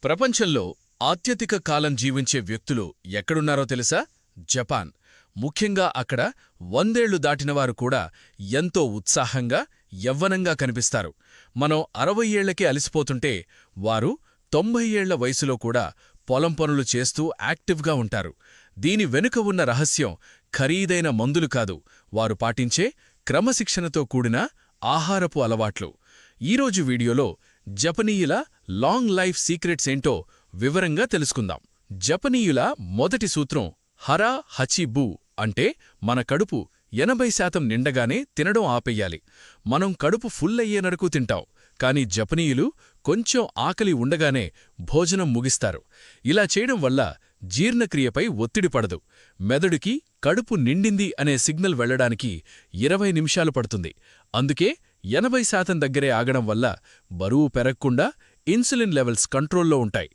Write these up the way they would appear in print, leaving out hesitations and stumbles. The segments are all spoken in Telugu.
ప్రపంచంలో అత్యధిక కాలం జీవించే వ్యక్తులు ఎక్కడున్నారో తెలుసా? జపాన్. ముఖ్యంగా అక్కడ 100 ఏళ్లు దాటినవారు కూడా ఎంతో ఉత్సాహంగా, యవ్వనంగా కనిపిస్తారు. మనం 60 ఏళ్లకే అలసిపోతుంటే వారు 90 ఏళ్ల వయసులో కూడా పొలం పనులు చేస్తూ యాక్టివ్గా ఉంటారు. దీని వెనుక ఉన్న రహస్యం ఖరీదైన మందులు కాదు, వారు పాటించే క్రమశిక్షణతో కూడిన ఆహారపు అలవాట్లు. ఈరోజు వీడియోలో జపనీయుల లాంగ్ లైఫ్ సీక్రెట్స్ ఏంటో వివరంగా తెలుసుకుందాం. జపనీయుల మొదటి సూత్రం హరా హచి బు అంటే మన కడుపు 80% నిండగానే తినడం ఆపేయాలి. మనం కడుపు ఫుల్ అయ్యేనరకు తింటాం, కాని జపనీయులు కొంచెం ఆకలి ఉండగానే భోజనం ముగిస్తారు. ఇలా చేయడం వల్ల జీర్ణక్రియపై ఒత్తిడి పడదు. మెదడుకి కడుపు నిండింది అనే సిగ్నల్ వెళ్లడానికి 20 నిమిషాలు పడుతుంది. అందుకే 80% దగ్గరే ఆగడం వల్ల బరువు పెరగకుండా ఇన్సులిన్ లెవెల్స్ కంట్రోల్లో ఉంటాయి.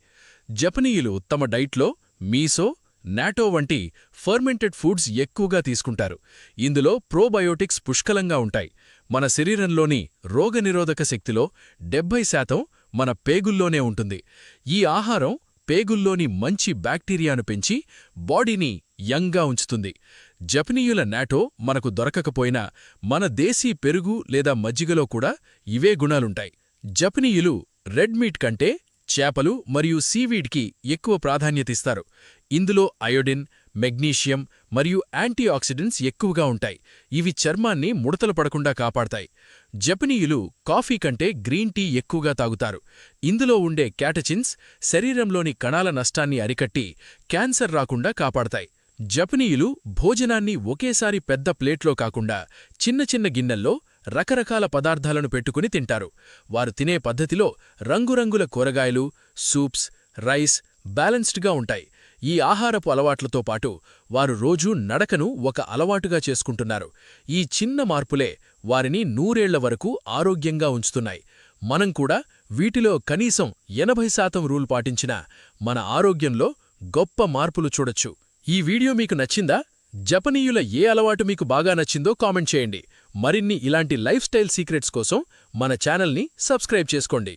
జపనీయులు తమ డైట్లో మీసో, నాటో వంటి ఫర్మెంటెడ్ ఫుడ్స్ ఎక్కువగా తీసుకుంటారు. ఇందులో ప్రోబయోటిక్స్ పుష్కలంగా ఉంటాయి. మన శరీరంలోని రోగనిరోధక శక్తిలో 70% మన పేగుల్లోనే ఉంటుంది. ఈ ఆహారం పేగుల్లోని మంచి బ్యాక్టీరియాను పెంచి బాడీని యంగ్గా ఉంచుతుంది. జపనీయుల నాటో మనకు దొరకకపోయినా మన దేశీ పెరుగు లేదా మజ్జిగలో కూడా ఇవే గుణాలుంటాయి. జపనీయులు రెడ్ మీట్ కంటే చేపలు మరియు సీవీడ్కి ఎక్కువ ప్రాధాన్యతిస్తారు. ఇందులో అయోడిన్, మెగ్నీషియం మరియు యాంటీఆక్సిడెంట్స్ ఎక్కువగా ఉంటాయి. ఇవి చర్మాన్ని ముడతలు పడకుండా కాపాడతాయి. జపనీయులు కాఫీ కంటే గ్రీన్ టీ ఎక్కువగా తాగుతారు. ఇందులో ఉండే క్యాటచిన్స్ శరీరంలోని కణాల నష్టాన్ని అరికట్టి క్యాన్సర్ రాకుండా కాపాడతాయి. జపనీయులు భోజనాన్ని ఒకేసారి పెద్ద ప్లేట్లో కాకుండా చిన్న చిన్న గిన్నెల్లో రకరకాల పదార్థాలను పెట్టుకుని తింటారు. వారు తినే పద్ధతిలో రంగురంగుల కూరగాయలు, సూప్స్, రైస్ బ్యాలెన్స్డ్గా ఉంటాయి. ఈ ఆహారపు అలవాట్లతో పాటు వారు రోజూ నడకను ఒక అలవాటుగా చేసుకుంటున్నారు. ఈ చిన్న మార్పులే వారిని 100 ఏళ్ల వరకు ఆరోగ్యంగా ఉంచుతున్నాయి. మనం కూడా వీటిలో కనీసం 80% రూల్ పాటించినా మన ఆరోగ్యంలో గొప్ప మార్పులు చూడొచ్చు. ఈ వీడియో మీకు నచ్చిందా? జపనీయుల ఏ అలవాటు మీకు బాగా నచ్చిందో కామెంట్ చేయండి. మరిన్ని ఇలాంటి లైఫ్ స్టైల్ సీక్రెట్స్ కోసం మన ఛానల్ని సబ్స్క్రైబ్ చేసుకోండి.